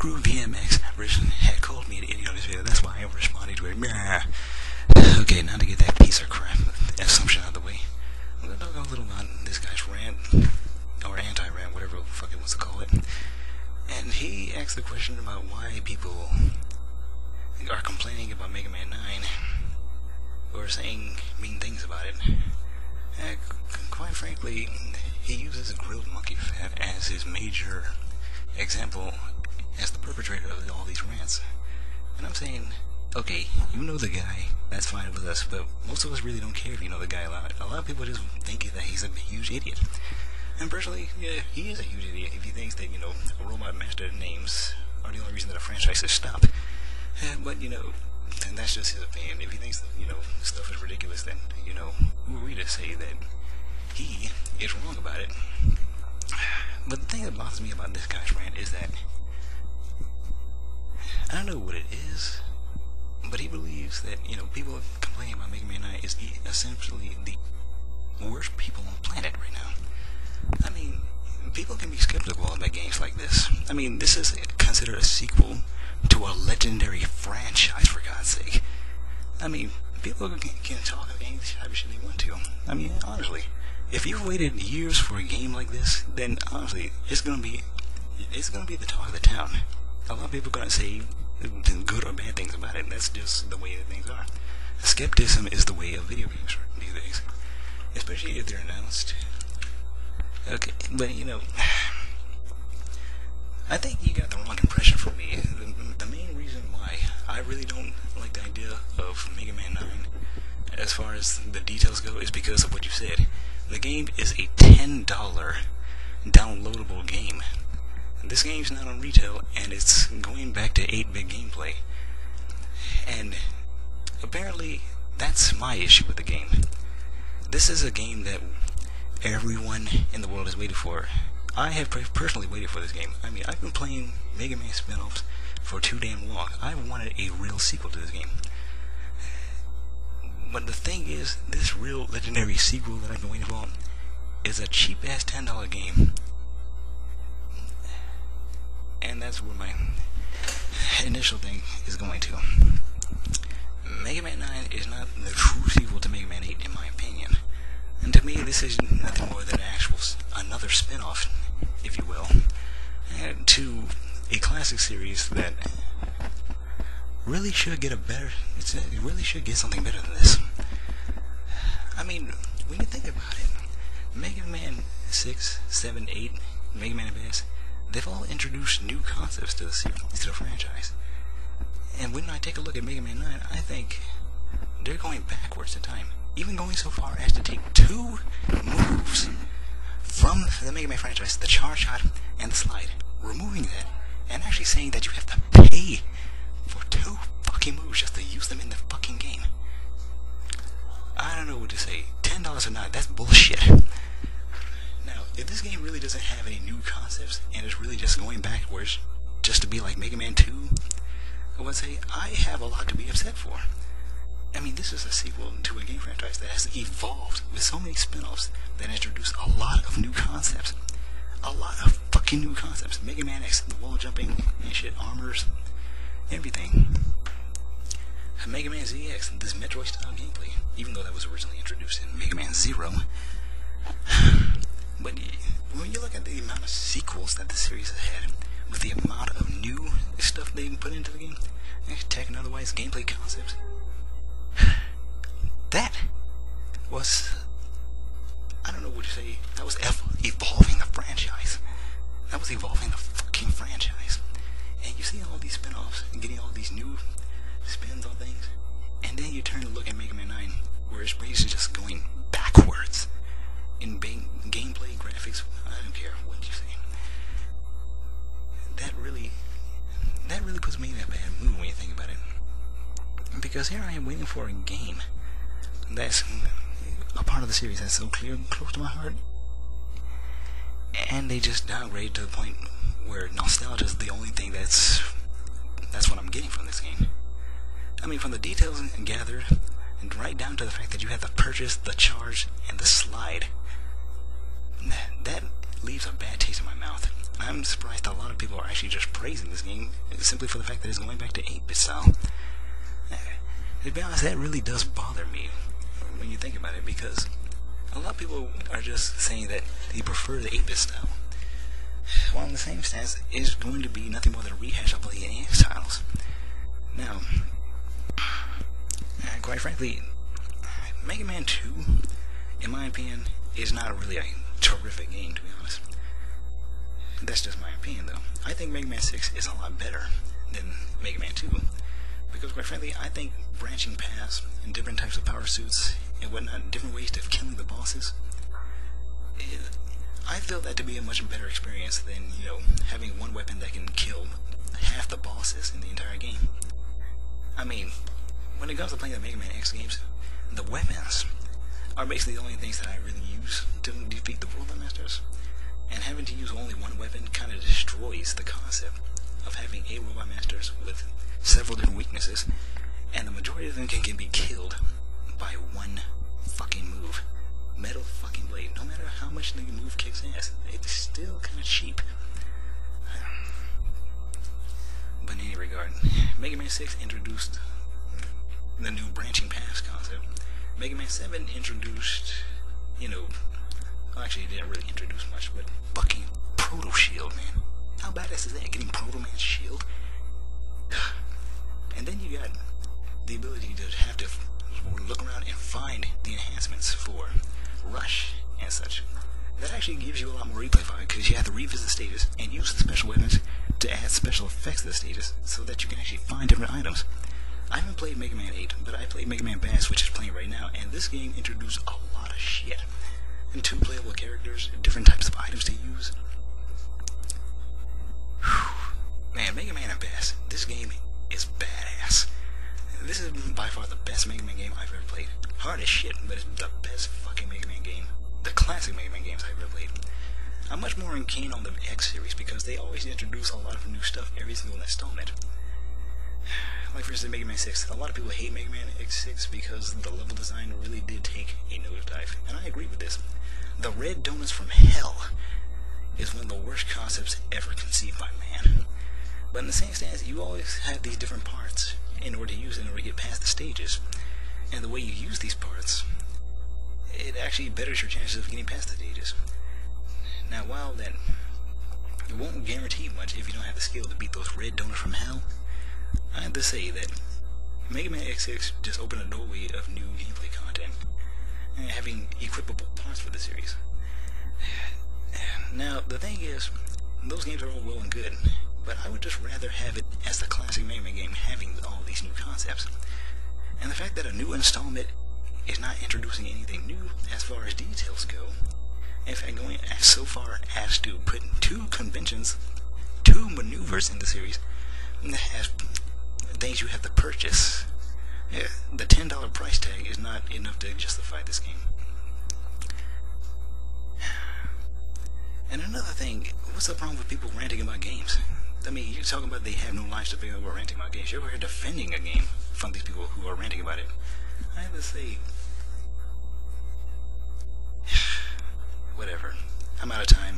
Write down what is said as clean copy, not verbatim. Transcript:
Group VMX had called me an idiot on this video. That's why I responded to it. Okay, now to get that piece of crap assumption out of the way, I'm gonna talk a little about this guy's rant, or anti-rant, whatever the fuck it wants to call it. And he asked the question about why people are complaining about Mega Man 9, or saying mean things about it. And quite frankly, he uses grilled monkey fat as his major example as the perpetrator of all these rants. And I'm saying, okay, you know the guy, that's fine with us, but most of us really don't care if you know the guy a lot. A lot of people just think that he's a huge idiot. And personally, yeah, he is a huge idiot if he thinks that, Robot Master names are the only reason that a franchise has stopped. But, and that's just his opinion. If he thinks that, stuff is ridiculous, then, who are we to say that he is wrong about it? But the thing that bothers me about this guy's rant is that I don't know what it is, but he believes that, people complaining about Mega Man 9 is essentially the worst people on the planet right now. I mean, people can be skeptical about games like this. I mean, this is considered a sequel to a legendary franchise, for God's sake. I mean, people can talk of any type of shit they want to. I mean, honestly, if you've waited years for a game like this, then honestly, it's gonna be the talk of the town. A lot of people are gonna say good or bad things about it. That's just the way that things are. Skepticism is the way of video games these days, especially if they're announced. Okay, but I think you got the wrong impression from me. The main reason why I really don't like the idea of Mega Man 9 as far as the details go is because of what you said. The game is a $10 downloadable game. This game's not on retail, and it's going back to 8-bit gameplay. And apparently, that's my issue with the game. This is a game that everyone in the world has waited for. I have personally waited for this game. I mean, I've been playing Mega Man spin-offs for too damn long. I wanted a real sequel to this game. But the thing is, this real legendary sequel that I've been waiting for is a cheap-ass $10 game. And that's where my initial thing is going to. Mega Man 9 is not the true sequel to Mega Man 8, in my opinion. And to me, this is nothing more than another spin-off, if you will, to a classic series that really should get it really should get something better than this. I mean, when you think about it, Mega Man 6, 7, 8, Mega Man Advance, they've all introduced new concepts to the franchise. And when I take a look at Mega Man 9, I think they're going backwards in time. Even going so far as to take 2 moves from the Mega Man franchise, the charge shot and the slide, removing that, and actually saying that you have to pay for 2 fucking moves just to use them in the fucking game. I don't know what to say. $10 or not, that's bullshit. Now, if this game really doesn't have any new concepts, and it's really just going backwards just to be like Mega Man 2, I would say I have a lot to be upset for. I mean, this is a sequel to a game franchise that has evolved with so many spin-offs that introduce a lot of new concepts. A lot of fucking new concepts. Mega Man X, the wall jumping and shit, armors, everything. Mega Man ZX, this Metroid style gameplay, even though that was originally introduced in Mega Man 0. But when you look at the amount of sequels that the series has had, with the amount of new stuff they put into the game, tech and otherwise, gameplay concepts, that was, I don't know what to say, that was evolving the franchise. That was evolving the fucking franchise. And you see all these spin-offs and getting all these new spins on things, and then you turn to look at Mega Man 9, where it's basically just going backwards in gameplay, graphics, I don't care what you say. That really puts me in a bad mood when you think about it. Because here I am waiting for a game that's a part of the series that's so clear and close to my heart, and they just downgrade to the point where nostalgia is the only thing that's what I'm getting from this game. I mean, from the details gathered, and right down to the fact that you have to purchase the charge and the slide, that leaves a bad taste in my mouth. mouth. I'm surprised a lot of people are actually just praising this game simply for the fact that it's going back to 8-bit style. To be honest, that really does bother me when you think about it, because a lot of people are just saying that they prefer the 8-bit style, while in the same stance is going to be nothing more than a rehash of the NX titles. Now, quite frankly, Mega Man 2, in my opinion, is not really a terrific game, to be honest. That's just my opinion, though. I think Mega Man 6 is a lot better than Mega Man 2, because quite frankly, I think branching paths and different types of power suits and whatnot, different ways of killing the bosses, I feel that to be a much better experience than, having one weapon that can kill half the bosses in the entire game. I mean, when it comes to playing the Mega Man X games, the weapons are basically the only things that I really use to defeat the Robot Masters. And having to use only one weapon kind of destroys the concept of having 8 Robot Masters with several different weaknesses, and the majority of them can be killed by one fucking move. Metal fucking blade. No matter how much the move kicks ass, it's still kind of cheap. But in any regard, Mega Man 6 introduced the new branching paths concept. Mega Man 7 introduced, actually it didn't really introduce much, but fucking Proto Shield, man. How badass is that? Getting Proto Man's shield? And then you got the ability to have to look around and find the enhancements for Rush and such. That actually gives you a lot more replay value, because you have to revisit stages and use the special weapons to add special effects to the stages so that you can actually find different items. I haven't played Mega Man 8, but I played Mega Man Bass, which is playing right now, and this game introduced a lot of shit. And 2 playable characters, different types of items to use. Whew. Man, Mega Man and Bass, this game is badass. This is by far the best Mega Man game I've ever played. Hard as shit, but it's the best fucking Mega Man game. The classic Mega Man games I've ever played. I'm much more keen on the X series because they always introduce a lot of new stuff every single installment. Like for instance, Mega Man 6. A lot of people hate Mega Man X6 because the level design really did take a nosedive, and I agree with this. The red donuts from hell is one of the worst concepts ever conceived by man. But in the same stance, you always have these different parts in order to get past the stages. And the way you use these parts, it actually betters your chances of getting past the stages. Now, while that it won't guarantee much if you don't have the skill to beat those red donuts from hell, I have to say that Mega Man X6 just opened a doorway of new gameplay content and having equipable parts for the series. Now, the thing is, those games are all well and good, but I would just rather have it as the classic Mega Man game having all these new concepts. And the fact that a new installment is not introducing anything new as far as details go, in fact going so far as to put 2 conventions, 2 maneuvers in the series as things you have to purchase. Yeah, the $10 price tag is not enough to justify this game. And another thing, what's the problem with people ranting about games? I mean, you're talking about they have no lives to figure out about ranting about games. You're over here defending a game from these people who are ranting about it. I have to say, whatever. I'm out of time.